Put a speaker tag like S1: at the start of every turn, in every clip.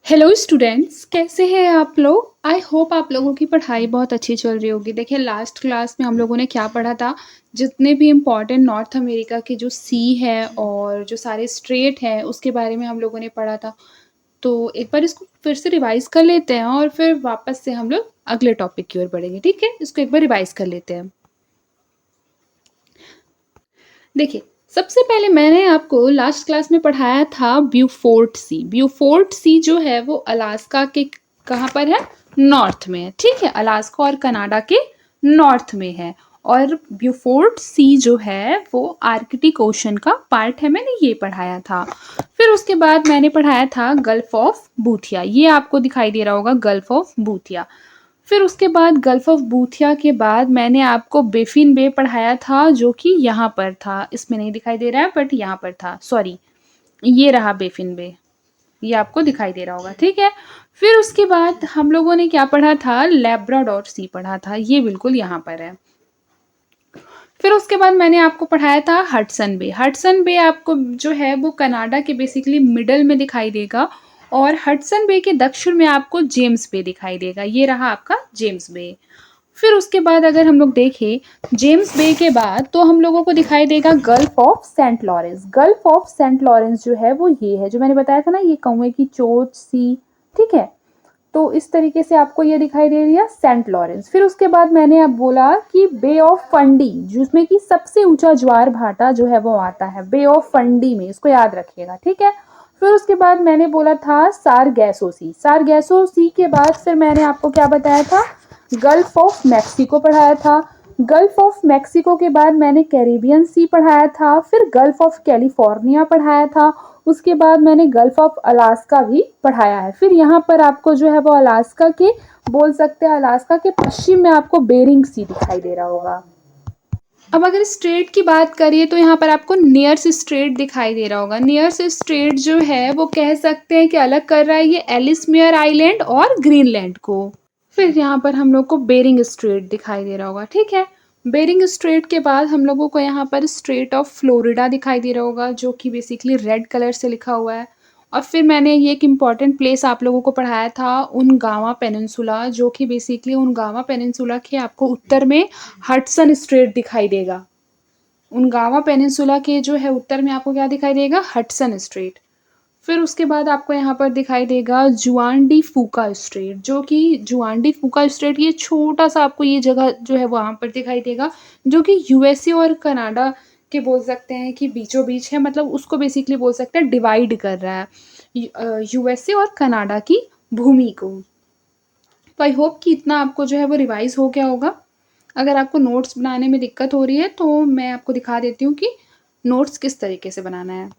S1: Hello students, कैसे हैं आप लोग? आई होप आप लोगों की पढ़ाई बहुत अच्छी चल रही होगी। देखिए लास्ट क्लास में हम लोगों ने क्या पढ़ा था, जितने भी इम्पोर्टेंट नॉर्थ अमेरिका के जो सी है और जो सारे स्ट्रेट हैं उसके बारे में हम लोगों ने पढ़ा था। तो एक बार इसको फिर से रिवाइज कर लेते हैं और फिर वापस से हम लोग अगले टॉपिक की ओर बढ़ेंगे। ठीक है, इसको एक बार रिवाइज कर लेते हैं। देखिए, सबसे पहले मैंने आपको लास्ट क्लास में पढ़ाया था ब्यूफोर्ट सी। ब्यूफोर्ट सी जो है वो अलास्का के कहाँ पर है? नॉर्थ में है। ठीक है, अलास्का और कनाडा के नॉर्थ में है। और ब्यूफोर्ट सी जो है वो आर्कटिक ओशन का पार्ट है, मैंने ये पढ़ाया था। फिर उसके बाद मैंने पढ़ाया था गल्फ ऑफ बूथिया। ये आपको दिखाई दे रहा होगा, गल्फ ऑफ बूथिया। फिर उसके बाद गल्फ ऑफ बूथिया के बाद मैंने आपको बेफिन बे पढ़ाया था, जो कि यहाँ पर था। इसमें नहीं दिखाई दे रहा है बट यहाँ पर था, सॉरी, ये रहा बेफिन बे, ये आपको दिखाई दे रहा होगा। ठीक है, फिर उसके बाद हम लोगों ने क्या पढ़ा था? लैब्राडोर सी पढ़ा था, ये बिल्कुल यहाँ पर है। फिर उसके बाद मैंने आपको पढ़ाया था हडसन बे। हडसन बे आपको जो है वो कनाडा के बेसिकली मिडल में दिखाई देगा और हडसन बे के दक्षिण में आपको जेम्स बे दिखाई देगा। ये रहा आपका जेम्स बे। फिर उसके बाद अगर हम लोग देखें जेम्स बे के बाद तो हम लोगों को दिखाई देगा Gulf of Saint Lawrence. Gulf of Saint Lawrence जो है वो ये है, जो मैंने बताया था ना, ये कौवे की चोंच सी। ठीक है, तो इस तरीके से आपको ये दिखाई दे रही है सेंट लॉरेंस। फिर उसके बाद मैंने अब बोला कि बे ऑफ फंडी, जिसमें कि सबसे ऊंचा ज्वार भाटा जो है वो आता है बे ऑफ फंडी में, इसको याद रखिएगा। ठीक है, फिर उसके बाद मैंने बोला था सारगैसो सी। सारगैसो सी के बाद फिर मैंने आपको क्या बताया था? गल्फ ऑफ मैक्सिको पढ़ाया था। गल्फ ऑफ मैक्सिको के बाद मैंने कैरिबियन सी पढ़ाया था। फिर गल्फ ऑफ कैलिफोर्निया पढ़ाया था। उसके बाद मैंने गल्फ ऑफ अलास्का भी पढ़ाया है। फिर यहाँ पर आपको जो है वो अलास्का के, बोल सकते हैं अलास्का के पश्चिम में आपको बेरिंग सी दिखाई दे रहा होगा। अब अगर स्ट्रेट की बात करिए तो यहाँ पर आपको नियर्स स्ट्रेट दिखाई दे रहा होगा। नियर्स स्ट्रेट जो है वो कह सकते हैं कि अलग कर रहा है ये एलिसमेयर आइलैंड और ग्रीनलैंड को। फिर यहाँ पर हम लोग को बेरिंग स्ट्रेट दिखाई दे रहा होगा। ठीक है, बेरिंग स्ट्रेट के बाद हम लोगों को यहाँ पर स्ट्रेट ऑफ फ्लोरिडा दिखाई दे रहा होगा, जो कि बेसिकली रेड कलर से लिखा हुआ है। और फिर मैंने ये एक इम्पॉर्टेंट प्लेस आप लोगों को पढ़ाया था, उनगावा पेनिनसुला, जो कि बेसिकली उनगावा पेनिनसुला के आपको उत्तर में हडसन स्ट्रेट दिखाई देगा। उनगावा पेनिनसुला के जो है उत्तर में आपको क्या दिखाई देगा? Hudson straight. फिर उसके बाद आपको यहाँ पर दिखाई देगा जुआन डी फूका स्ट्रेट, जो कि जुआन डी फूका स्ट्रेट, ये छोटा सा आपको ये जगह जो है वहाँ पर दिखाई देगा, जो कि यूएसए और कनाडा के बोल सकते हैं कि बीचों बीच है। मतलब उसको बेसिकली बोल सकते हैं डिवाइड कर रहा है यूएसए और कनाडा की भूमि को। तो आई होप कि इतना आपको जो है वो रिवाइज हो गया होगा। अगर आपको नोट्स बनाने में दिक्कत हो रही है तो मैं आपको दिखा देती हूँ कि नोट्स किस तरीके से बनाना है।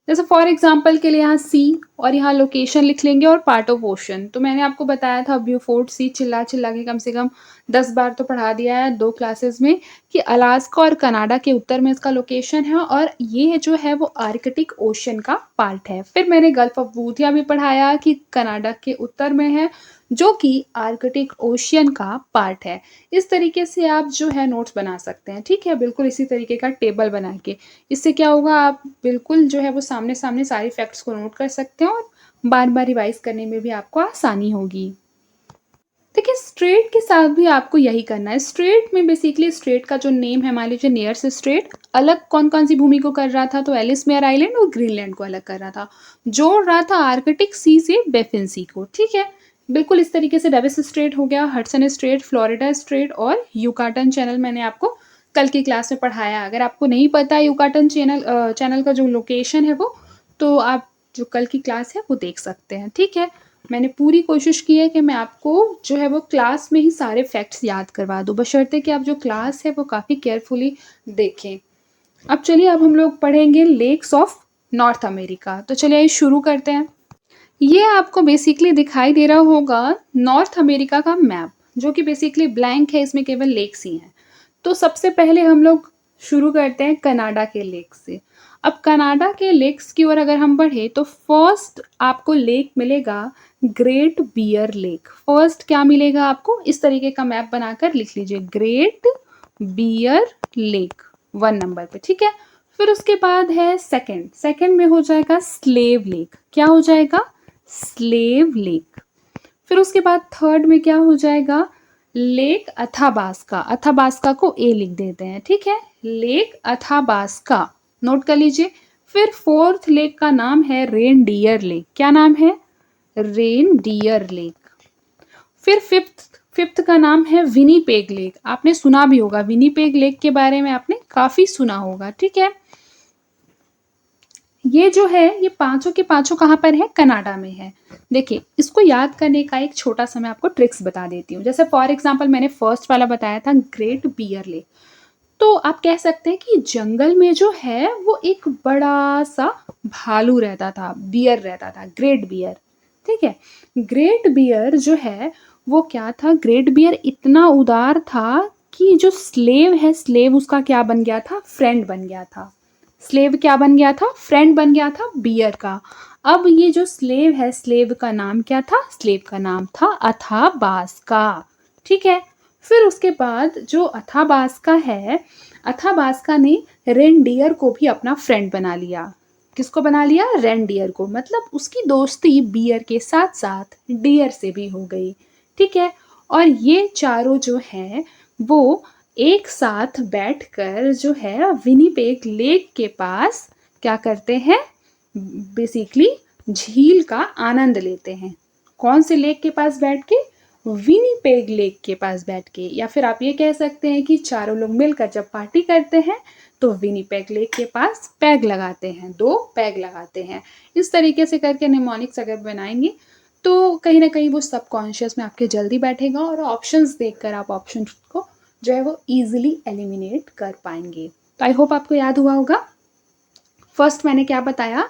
S1: जैसे फॉर एग्जांपल के लिए यहाँ सी और यहाँ लोकेशन लिख लेंगे और पार्ट ऑफ ओशन। तो मैंने आपको बताया था ब्यूफोर्ट सी चिल्ला चिल्ला के कम से कम 10 बार तो पढ़ा दिया है 2 क्लासेस में, कि अलास्का और कनाडा के उत्तर में इसका लोकेशन है और ये जो है वो आर्कटिक ओशन का पार्ट है। फिर मैंने गल्फ ऑफ बूथिया भी पढ़ाया कि कनाडा के उत्तर में है, जो कि आर्कटिक ओशियन का पार्ट है। इस तरीके से आप जो है नोट्स बना सकते हैं। ठीक है, बिल्कुल इसी तरीके का टेबल बना के। इससे क्या होगा, आप बिल्कुल जो है वो सामने सामने सारी फैक्ट्स को नोट कर सकते हैं और बार बार रिवाइज करने में भी आपको आसानी होगी। देखिए स्ट्रेट के साथ भी आपको यही करना है। स्ट्रेट में बेसिकली स्ट्रेट का जो नेम है, मान लीजिए नियर्स स्ट्रेट, अलग कौन कौन सी भूमि को कर रहा था? तो एलिसमेयर आइलैंड और ग्रीनलैंड को अलग कर रहा था, जोड़ रहा था आर्कटिक सी से बेफिन सी को। ठीक है, बिल्कुल इस तरीके से डेविस स्ट्रेट हो गया, हडसन स्ट्रेट, फ्लोरिडा स्ट्रेट और यूकाटन चैनल मैंने आपको कल की क्लास में पढ़ाया। अगर आपको नहीं पता यूकाटन चैनल का जो लोकेशन है वो, तो आप जो कल की क्लास है वो देख सकते हैं। ठीक है, मैंने पूरी कोशिश की है कि मैं आपको जो है वो क्लास में ही सारे फैक्ट्स याद करवा दूँ, बशर्ते कि आप जो क्लास है वो काफ़ी केयरफुली देखें। अब चलिए, अब हम लोग पढ़ेंगे लेक्स ऑफ नॉर्थ अमेरिका। तो चलिए आइए शुरू करते हैं। ये आपको बेसिकली दिखाई दे रहा होगा नॉर्थ अमेरिका का मैप, जो कि बेसिकली ब्लैंक है, इसमें केवल लेक्स ही हैं। तो सबसे पहले हम लोग शुरू करते हैं कनाडा के लेक से। अब कनाडा के लेक्स की ओर अगर हम बढ़े तो फर्स्ट आपको लेक मिलेगा ग्रेट बियर लेक। फर्स्ट क्या मिलेगा आपको? इस तरीके का मैप बनाकर लिख लीजिए, ग्रेट बियर लेक 1 नंबर पे। ठीक है, फिर उसके बाद है सेकंड। सेकंड में हो जाएगा स्लेव लेक। क्या हो जाएगा? Slave lake. फिर उसके बाद थर्ड में क्या हो जाएगा, लेक अथाबास्का। अथाबास्का को ए लिख देते हैं, ठीक है, लेक अथाबास्का, नोट कर लीजिए। फिर फोर्थ लेक का नाम है रेनडियर लेक। क्या नाम है, रेनडियर लेक। फिर फिफ्थ का नाम है विनीपेग लेक। आपने सुना भी होगा, विनीपेग लेक के बारे में आपने काफी सुना होगा, ठीक है। ये जो है ये पांचों के पांचों कहाँ पर है, कनाडा में है। देखिए इसको याद करने का एक छोटा सा मैं आपको ट्रिक्स बता देती हूँ। जैसे फॉर एग्जांपल मैंने फर्स्ट वाला बताया था ग्रेट बियर लेक, तो आप कह सकते हैं कि जंगल में जो है वो एक बड़ा सा भालू रहता था, बियर रहता था, ग्रेट बियर, ठीक है। ग्रेट बियर जो है वो क्या था, ग्रेट बियर इतना उदार था कि जो स्लेव है, स्लेव उसका क्या बन गया था, फ्रेंड बन गया था। स्लेव क्या बन गया था, फ्रेंड बन गया था बियर का। अब ये जो स्लेव है, स्लेव का नाम क्या था, स्लेव का नाम था अथाबास्का, ठीक है। फिर उसके बाद जो अथाबास्का है, अथाबास्का ने रेनडियर को भी अपना फ्रेंड बना लिया। किसको बना लिया, रेनडियर को, मतलब उसकी दोस्ती बियर के साथ साथ डियर से भी हो गई, ठीक है। और ये चारों जो हैं वो एक साथ बैठकर जो है विनीपेग लेक के पास क्या करते हैं, बेसिकली झील का आनंद लेते हैं। कौन से लेक के पास बैठ के, विनीपेग लेक के पास बैठ के। या फिर आप ये कह सकते हैं कि चारों लोग मिलकर जब पार्टी करते हैं तो विनीपेग लेक के पास पैग लगाते हैं, 2 पैग लगाते हैं। इस तरीके से करके निमोनिक्स अगर बनाएंगे तो कहीं ना कहीं वो सबकॉन्शियस में आपके जल्दी बैठेगा और ऑप्शंस देखकर आप ऑप्शन को जो है वो इजीली एलिमिनेट कर पाएंगे। तो आई होप आपको याद हुआ होगा। फर्स्ट मैंने क्या बताया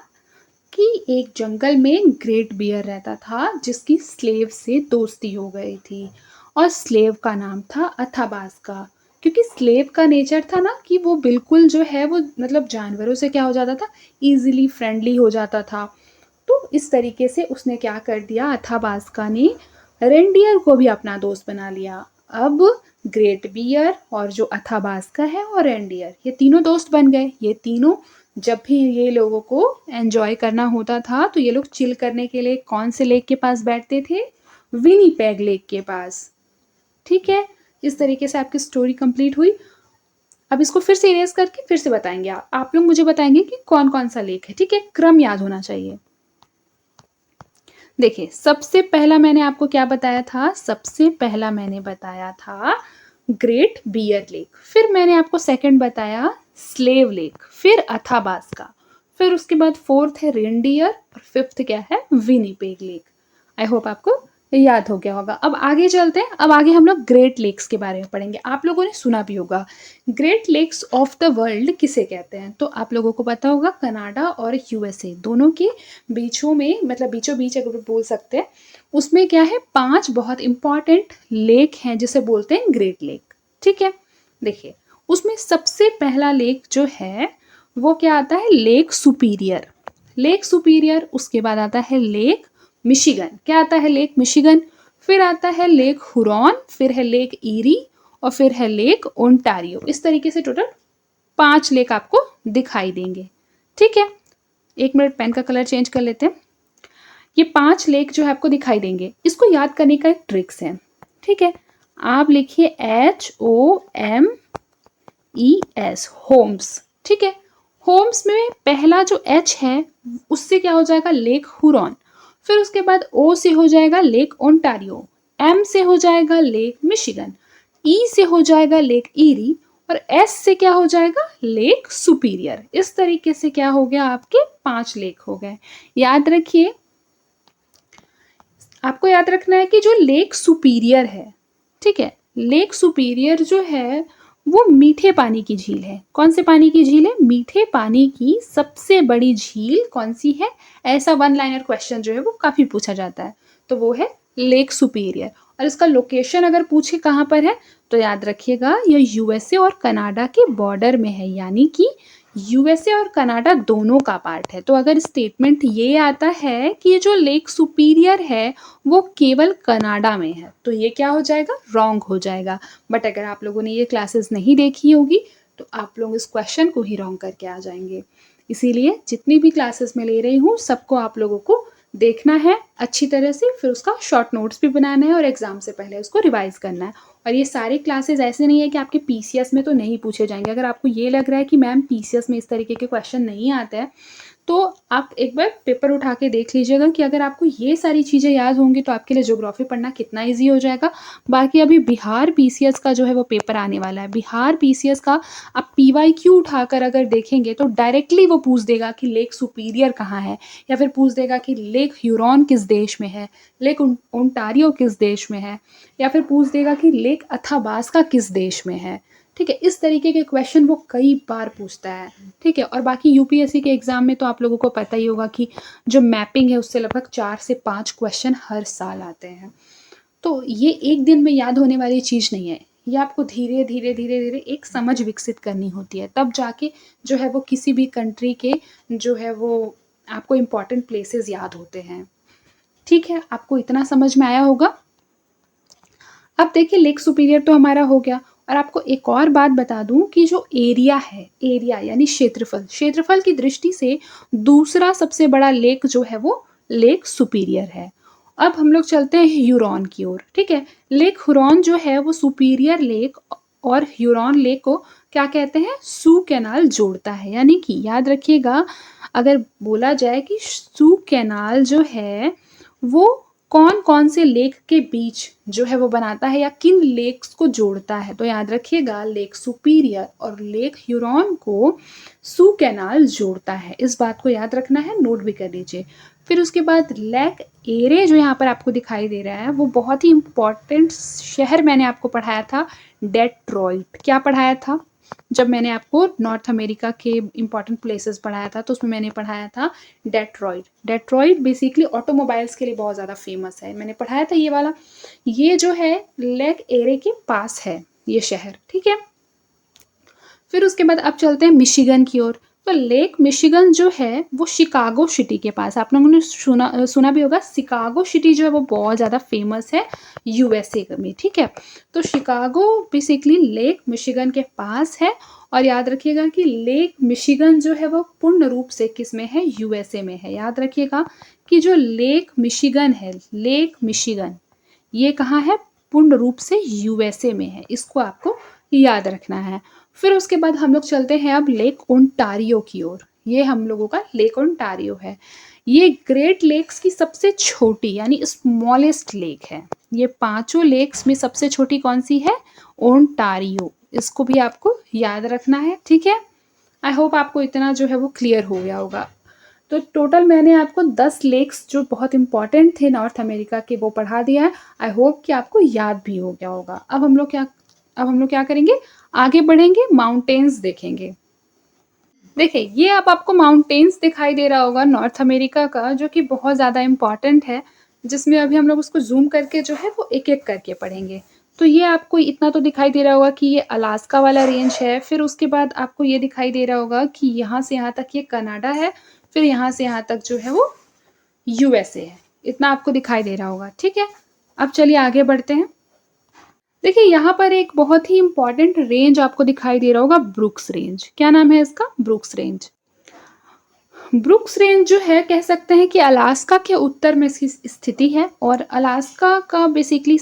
S1: कि एक जंगल में ग्रेट बियर रहता था जिसकी स्लेव से दोस्ती हो गई थी और स्लेव का नाम था अथाबास्का। क्योंकि स्लेव का नेचर था ना कि वो बिल्कुल जो है वो मतलब जानवरों से क्या हो जाता था, इजीली फ्रेंडली हो जाता था। तो इस तरीके से उसने क्या कर दिया, अथाबास्का ने रेनडियर को भी अपना दोस्त बना लिया। अब ग्रेट बियर और जो अथाबास्का है और रेनडियर, ये तीनों दोस्त बन गए। ये तीनों जब भी ये लोगों को एंजॉय करना होता था तो ये लोग चिल करने के लिए कौन से लेक के पास बैठते थे, विनीपेग लेक के पास, ठीक है। इस तरीके से आपकी स्टोरी कंप्लीट हुई। अब इसको फिर से इरेज करके फिर से बताएंगे, आप लोग मुझे बताएंगे कि कौन कौन सा लेक है, ठीक है, क्रम याद होना चाहिए। देखिए सबसे पहला मैंने आपको क्या बताया था, सबसे पहला मैंने बताया था ग्रेट बियर लेक। फिर मैंने आपको सेकंड बताया स्लेव लेक, फिर अथाबास्का, फिर उसके बाद फोर्थ है रेनडियर और फिफ्थ क्या है, विनीपेग लेक। आई होप आपको याद हो गया होगा। अब आगे चलते हैं। अब आगे हम लोग ग्रेट लेक्स के बारे में पढ़ेंगे। आप लोगों ने सुना भी होगा Great Lakes of the world किसे कहते हैं, तो आप लोगों को पता होगा कनाडा और यूएसए दोनों के बीचों में, मतलब बीचों बीच अगर बोल सकते हैं, उसमें क्या है 5 बहुत इंपॉर्टेंट लेक हैं जिसे बोलते हैं ग्रेट लेक, ठीक है। देखिए उसमें सबसे पहला लेक जो है वो क्या आता है, लेक सुपीरियर। लेक सुपीरियर, उसके बाद आता है लेक मिशिगन। क्या आता है, लेक मिशिगन। फिर आता है लेक हुरॉन, फिर है लेक ईरी और फिर है लेक ओंटारियो। इस तरीके से टोटल 5 लेक आपको दिखाई देंगे, ठीक है। 1 मिनट, पेन का कलर चेंज कर लेते हैं। ये 5 लेक जो है आपको दिखाई देंगे, इसको याद करने का एक ट्रिक्स है, ठीक है। आप लिखिए HOMES, होम्स, ठीक है। होम्स में पहला जो H है उससे क्या हो जाएगा, लेक हुरॉन। फिर उसके बाद O से हो जाएगा लेक ओंटारियो, M से हो जाएगा लेक मिशिगन, E से हो जाएगा लेक ईरी और S से क्या हो जाएगा, लेक सुपीरियर। इस तरीके से क्या हो गया, आपके 5 लेक हो गए। याद रखिए, आपको याद रखना है कि जो लेक सुपीरियर है, ठीक है, लेक सुपीरियर जो है वो मीठे पानी की झील है। कौन से पानी की झील है, मीठे पानी की सबसे बड़ी झील कौन सी है, ऐसा 1 लाइनर क्वेश्चन जो है वो काफी पूछा जाता है, तो वो है लेक सुपीरियर। और इसका लोकेशन अगर पूछे कहाँ पर है तो याद रखिएगा ये यूएसए और कनाडा के बॉर्डर में है, यानी कि यूएसए और कनाडा दोनों का पार्ट है। तो अगर स्टेटमेंट ये आता है कि ये जो लेक सुपीरियर है वो केवल कनाडा में है तो ये क्या हो जाएगा, रॉन्ग हो जाएगा। बट अगर आप लोगों ने ये क्लासेस नहीं देखी होगी तो आप लोग इस क्वेश्चन को ही रॉन्ग करके आ जाएंगे। इसीलिए जितनी भी क्लासेस मैं ले रही हूँ सबको आप लोगों को देखना है अच्छी तरह से, फिर उसका शॉर्ट नोट्स भी बनाना है और एग्ज़ाम से पहले उसको रिवाइज़ करना है। और ये सारी क्लासेस ऐसे नहीं है कि आपके पीसीएस में तो नहीं पूछे जाएँगे। अगर आपको ये लग रहा है कि मैम पीसीएस में इस तरीके के क्वेश्चन नहीं आते हैं, तो आप एक बार पेपर उठा के देख लीजिएगा कि अगर आपको ये सारी चीज़ें याद होंगी तो आपके लिए ज्योग्राफी पढ़ना कितना ईज़ी हो जाएगा। बाकी अभी बिहार पीसीएस का जो है वो पेपर आने वाला है। बिहार पीसीएस का आप पीवाईक्यू उठाकर अगर देखेंगे तो डायरेक्टली वो पूछ देगा कि लेक सुपीरियर कहाँ है, या फिर पूछ देगा कि लेक ह्यूरॉन किस देश में है, लेक ओंटारियो किस देश में है, या फिर पूछ देगा कि लेक अथाबास्का किस देश में है। ठीक है, इस तरीके के क्वेश्चन वो कई बार पूछता है। ठीक है, और बाकी यूपीएससी के एग्ज़ाम में तो आप लोगों को पता ही होगा कि जो मैपिंग है उससे लगभग 4 से 5 क्वेश्चन हर साल आते हैं। तो ये एक दिन में याद होने वाली चीज़ नहीं है। ये आपको धीरे-धीरे एक समझ विकसित करनी होती है, तब जाके जो है वो किसी भी कंट्री के जो है वो आपको इम्पोर्टेंट प्लेसेस याद होते हैं। ठीक है, आपको इतना समझ में आया होगा? अब देखिए लेक सुपीरियर तो हमारा हो गया, और आपको एक और बात बता दूं कि जो एरिया है, एरिया यानी क्षेत्रफल, क्षेत्रफल की दृष्टि से दूसरा सबसे बड़ा लेक जो है वो लेक सुपीरियर है। अब हम लोग चलते हैं ह्यूरॉन की ओर। ठीक है, लेक हुरॉन जो है वो सुपीरियर लेक और ह्यूरॉन लेक को क्या कहते हैं, सू कैनाल जोड़ता है। यानी कि याद रखिएगा, अगर बोला जाए कि सू कैनाल जो है वो कौन कौन से लेक के बीच जो है वो बनाता है या किन लेक्स को जोड़ता है, तो याद रखिएगा लेक सुपीरियर और लेक ह्यूरॉन को सू कैनाल जोड़ता है। इस बात को याद रखना है, नोट भी कर लीजिए। फिर उसके बाद लेक एरे जो यहाँ पर आपको दिखाई दे रहा है वो बहुत ही इम्पॉर्टेंट शहर मैंने आपको पढ़ाया था, डेट्रॉइट। क्या पढ़ाया था जब मैंने आपको नॉर्थ अमेरिका के इम्पॉर्टेंट प्लेसेस पढ़ाया था, तो उसमें मैंने पढ़ाया था डेट्रॉइट। डेट्रॉइट बेसिकली ऑटोमोबाइल्स के लिए बहुत ज़्यादा फेमस है, मैंने पढ़ाया था ये वाला। ये जो है लेक एरे के पास है ये शहर। ठीक है, फिर उसके बाद अब चलते हैं मिशिगन की ओर। तो लेक मिशिगन जो है वो शिकागो सिटी के पास, आप लोगों ने सुना भी होगा, शिकागो सिटी जो है वो बहुत ज़्यादा फेमस है यूएसए में। ठीक है, तो शिकागो बेसिकली लेक मिशिगन के पास है। और याद रखिएगा कि लेक मिशिगन जो है वो पूर्ण रूप से किस में है, यूएसए में है। याद रखिएगा कि जो लेक मिशिगन है, लेक मिशिगन ये कहाँ है, पूर्ण रूप से यूएसए में है। इसको आपको याद रखना है। फिर उसके बाद हम लोग चलते हैं अब लेक ओंटारियो की ओर। ये हम लोगों का लेक ओंटारियो है। ये ग्रेट लेक्स की सबसे छोटी यानी स्मॉलेस्ट लेक है। ये पांचों लेक्स में सबसे छोटी कौन सी है, ओंटारियो। इसको भी आपको याद रखना है। ठीक है, आई होप आपको इतना जो है वो क्लियर हो गया होगा। तो टोटल मैंने आपको 10 लेक्स जो बहुत इंपॉर्टेंट थे नॉर्थ अमेरिका के वो पढ़ा दिया है। आई होप कि आपको याद भी हो गया होगा। अब हम लोग क्या करेंगे, आगे बढ़ेंगे, माउंटेन्स देखेंगे। देखिए ये अब आपको माउंटेन्स दिखाई दे रहा होगा नॉर्थ अमेरिका का, जो कि बहुत ज़्यादा इम्पॉर्टेंट है, जिसमें अभी हम लोग उसको जूम करके जो है वो एक एक करके पढ़ेंगे। तो ये आपको इतना तो दिखाई दे रहा होगा कि ये अलास्का वाला रेंज है। फिर उसके बाद आपको ये दिखाई दे रहा होगा कि यहाँ से यहाँ तक ये कनाडा है, फिर यहाँ से यहाँ तक जो है वो यूएसए है। इतना आपको दिखाई दे रहा होगा। ठीक है, अब चलिए आगे बढ़ते हैं। देखिए यहाँ पर एक बहुत ही इंपॉर्टेंट रेंज आपको दिखाई दे रहा होगा, ब्रुक्स रेंज। क्या नाम है इसका, ब्रुक्स रेंज। ब्रुक्स रेंज जो है कह सकते हैं कि अलास्का के उत्तर में इसकी स्थिति है, और अलास्का का बेसिकली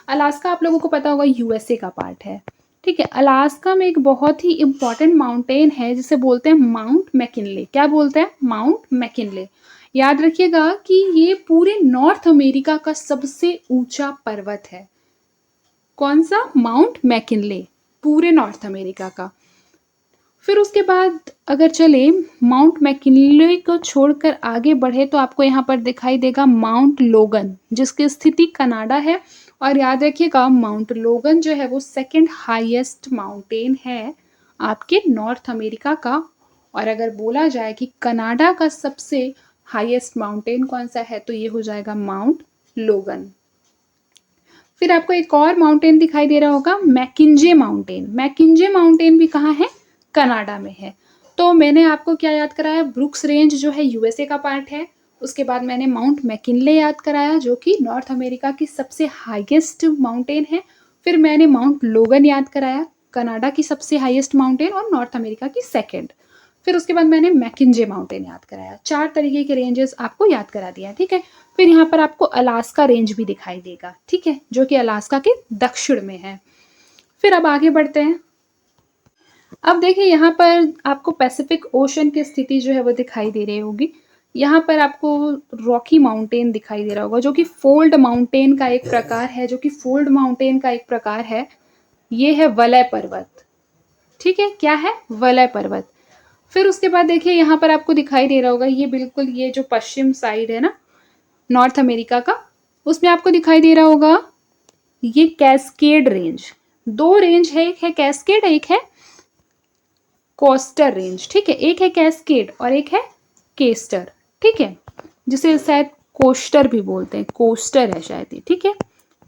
S1: अलास्का आप लोगों को पता होगा यूएसए का पार्ट है। ठीक है, अलास्का में एक बहुत ही इंपॉर्टेंट माउंटेन है जिसे बोलते हैं माउंट मैकिनले। क्या बोलते हैं, माउंट मैकिनले। याद रखिएगा कि ये पूरे नॉर्थ अमेरिका का सबसे ऊंचा पर्वत है। कौन सा, माउंट मैकिनले, पूरे नॉर्थ अमेरिका का। फिर उसके बाद अगर चले माउंट मैकिनले को छोड़कर आगे बढ़े तो आपको यहाँ पर दिखाई देगा माउंट लोगन, जिसकी स्थिति कनाडा है। और याद रखिएगा माउंट लोगन जो है वो सेकंड हाईएस्ट माउंटेन है आपके नॉर्थ अमेरिका का। और अगर बोला जाए कि कनाडा का सबसे हाईएस्ट माउंटेन कौन सा है, तो ये हो जाएगा माउंट लोगन। फिर आपको एक और माउंटेन दिखाई दे रहा होगा, मैकिंजे माउंटेन। मैकिंजे माउंटेन भी कहाँ है, कनाडा में है। तो मैंने आपको क्या याद कराया, ब्रुक्स रेंज जो है यूएसए का पार्ट है। उसके बाद मैंने माउंट मैकिनले याद कराया जो कि नॉर्थ अमेरिका की सबसे हाईएस्ट माउंटेन है। फिर मैंने माउंट लोगन याद कराया, कनाडा की सबसे हाईएस्ट माउंटेन और नॉर्थ अमेरिका की सेकेंड। फिर उसके बाद मैंने मैकिंजे माउंटेन याद कराया। 4 तरीके के रेंजेस आपको याद करा दिया, ठीक है। फिर यहाँ पर आपको अलास्का रेंज भी दिखाई देगा, ठीक है, जो कि अलास्का के दक्षिण में है। फिर अब आगे बढ़ते हैं। अब देखिए यहाँ पर आपको पैसिफिक ओशन की स्थिति जो है वो दिखाई दे रही होगी। यहाँ पर आपको रॉकी माउंटेन दिखाई दे रहा होगा, जो कि फोल्ड माउंटेन का एक प्रकार है, ये है वलय पर्वत, ठीक है। क्या है? वलय पर्वत। फिर उसके बाद देखिए यहाँ पर आपको दिखाई दे रहा होगा, ये बिल्कुल ये जो पश्चिम साइड है ना नॉर्थ अमेरिका का, उसमें आपको दिखाई दे रहा होगा ये कैस्केड रेंज। 2 रेंज है, एक है कैस्केड, एक है कोस्टर रेंज, ठीक है। एक है कैस्केड और एक है केस्टर, ठीक है, जिसे शायद कोस्टर भी बोलते हैं, कोस्टर है शायद ये, ठीक है,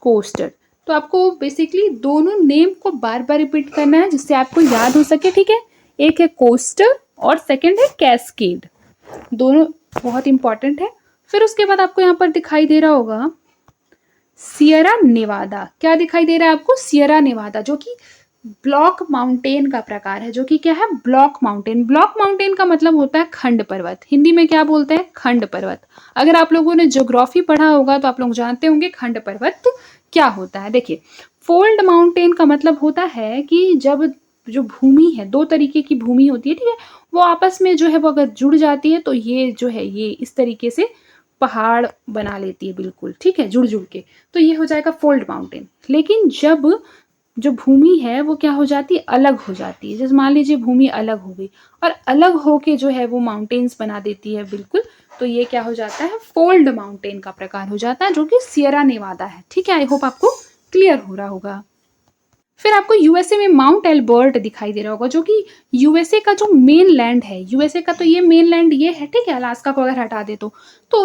S1: कोस्टर। तो आपको बेसिकली दोनों नेम को बार बार रिपीट करना है जिससे आपको याद हो सके, ठीक है। एक है कोस्टर और सेकंड है कैस्केड, दोनों बहुत इंपॉर्टेंट है। फिर उसके बाद आपको यहाँ पर दिखाई दे रहा होगा सियरा नेवादा। क्या दिखाई दे रहा है आपको? सियरा नेवादा, जो कि ब्लॉक माउंटेन का प्रकार है, जो कि क्या है? Block mountain. ब्लॉक माउंटेन का मतलब होता है खंड पर्वत। हिंदी में क्या बोलते हैं? खंड पर्वत। अगर आप लोगों ने ज्योग्राफी पढ़ा होगा तो आप लोग जानते होंगे खंड पर्वत क्या होता है। देखिए, फोल्ड माउंटेन का मतलब होता है कि जब जो भूमि है, 2 तरीके की भूमि होती है, ठीक है, वो आपस में जो है वो अगर जुड़ जाती है तो ये जो है ये इस तरीके से पहाड़ बना लेती है, बिल्कुल, ठीक है, जुड़ जुड़ के, तो ये हो जाएगा फोल्ड माउंटेन। लेकिन जब जो भूमि है वो क्या हो जाती है? अलग हो जाती है। जैसे मान लीजिए भूमि अलग हो गई और अलग होके जो है वो माउंटेन्स बना देती है, बिल्कुल, तो ये क्या हो जाता है? फोल्ड माउंटेन का प्रकार हो जाता है, जो कि सियरा नेवादा है, ठीक है। आई होप आपको क्लियर हो रहा होगा। फिर आपको यूएसए में माउंट एल्बर्ट दिखाई दे रहा होगा, जो कि यूएसए का जो मेन लैंड है, यूएसए का तो ये मेन लैंड ये है, ठीक है, अलास्का को अगर हटा दे तो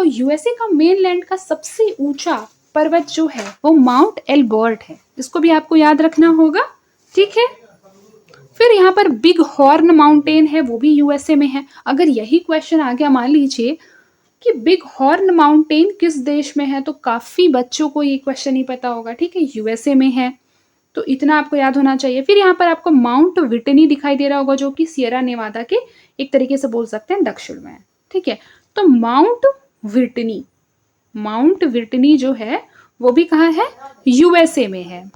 S1: यूएसए का मेन लैंड का सबसे ऊंचा पर्वत जो है वो माउंट एल्बर्ट है, इसको भी आपको याद रखना होगा, ठीक है। फिर यहाँ पर बिग हॉर्न माउंटेन है, वो भी यूएसए में है। अगर यही क्वेश्चन आ गया, मान लीजिए कि बिग हॉर्न माउंटेन किस देश में है, तो काफी बच्चों को ये क्वेश्चन नहीं पता होगा, ठीक है, यूएसए में है, तो इतना आपको याद होना चाहिए। फिर यहाँ पर आपको माउंट विटनी दिखाई दे रहा होगा, जो कि सियरा नेवादा के एक तरीके से बोल सकते हैं दक्षिण में है, ठीक है। तो माउंट विटनी जो है वो भी कहाँ है? यूएसए में है।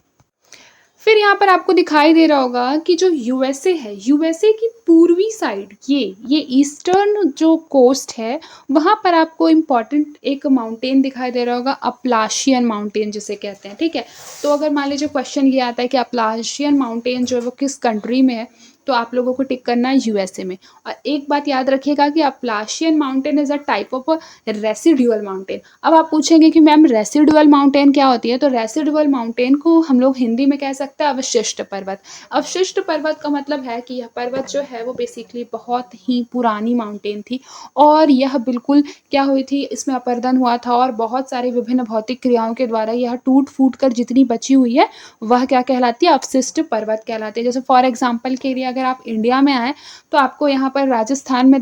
S1: फिर यहाँ पर आपको दिखाई दे रहा होगा कि जो यूएसए है, यूएसए की पूर्वी साइड, ये ईस्टर्न जो कोस्ट है, वहाँ पर आपको इम्पॉर्टेंट एक माउंटेन दिखाई दे रहा होगा, अपलाशियन माउंटेन जिसे कहते हैं, ठीक है। तो अगर मान लीजिए क्वेश्चन ये आता है कि अपलाशियन माउंटेन जो है वो किस कंट्री में है, तो आप लोगों को टिक करना है यूएसए में। और एक बात याद रखिएगा कि Appalachian mountain is a type of residual mountain. अब आप पूछेंगे कि मैम रेसिडुअल माउंटेन क्या होती है, तो रेसिडुअल माउंटेन को हम लोग हिंदी में कह सकते हैं अवशिष्ट पर्वत। अवशिष्ट पर्वत का मतलब है कि यह पर्वत जो है वो बेसिकली बहुत ही पुरानी माउंटेन थी और यह बिल्कुल क्या हुई थी, इसमें अपरदन हुआ था और बहुत सारी विभिन्न भौतिक क्रियाओं के द्वारा यह टूट फूट कर जितनी बची हुई है वह क्या कहलाती है? अवशिष्ट पर्वत कहलाती है। जैसे फॉर एग्जाम्पल के लिए अगर आप इंडिया में आए तो आपको यहाँ पर राजस्थान में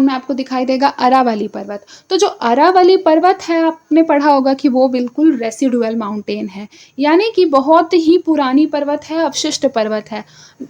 S1: आपको दिखाई देगा अरावली पर्वत। तो जो अरावली पर्वत है, आपने पढ़ा होगा कि वो बिल्कुल रेसिडुअल माउंटेन है, यानी कि बहुत ही पुरानी पर्वत है, अवशिष्ट पर्वत है।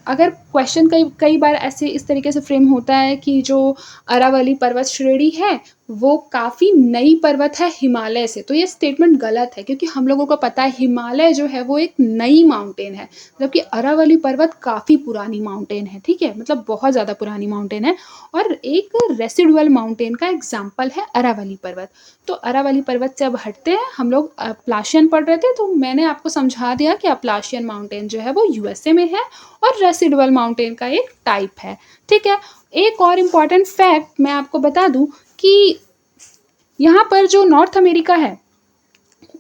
S1: अगर क्वेश्चन कई बार ऐसे इस तरीके से फ्रेम होता है कि जो अरावली पर्वत श्रेणी है वो काफ़ी नई पर्वत है हिमालय से, तो ये स्टेटमेंट गलत है, क्योंकि हम लोगों को पता है हिमालय जो है वो एक नई माउंटेन है, जबकि अरावली पर्वत काफ़ी पुरानी माउंटेन है, ठीक है, मतलब बहुत ज़्यादा पुरानी माउंटेन है और एक रेसिडुअल माउंटेन का एग्जाम्पल है अरावली पर्वत। तो अरावली पर्वत से अब हटते हैं, हम लोग अपलाशियन पढ़ रहे थे, तो मैंने आपको समझा दिया कि अपलाशियन माउंटेन जो है वो यूएसए में है और रेसिडुअल माउंटेन का एक टाइप है, ठीक है। एक और इम्पॉर्टेंट फैक्ट मैं आपको बता दूं कि यहाँ पर जो नॉर्थ अमेरिका है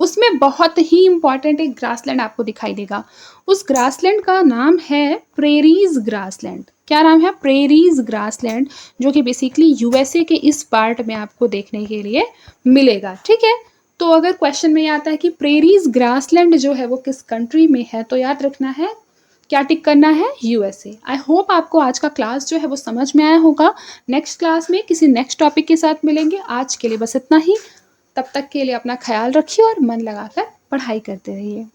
S1: उसमें बहुत ही इम्पॉर्टेंट एक ग्रासलैंड आपको दिखाई देगा। उस ग्रासलैंड का नाम है प्रेरीज ग्रासलैंड। क्या नाम है? प्रेरीज ग्रासलैंड, जो कि बेसिकली यूएसए के इस पार्ट में आपको देखने के लिए मिलेगा, ठीक है। तो अगर क्वेश्चन में आता है कि प्रेरीज ग्रासलैंड जो है वो किस कंट्री में है, तो याद रखना है क्या टिक करना है? यूएसए। आई होप आपको आज का क्लास जो है वो समझ में आया होगा। नेक्स्ट क्लास में किसी नेक्स्ट टॉपिक के साथ मिलेंगे। आज के लिए बस इतना ही। तब तक के लिए अपना ख्याल रखिए और मन लगाकर पढ़ाई करते रहिए।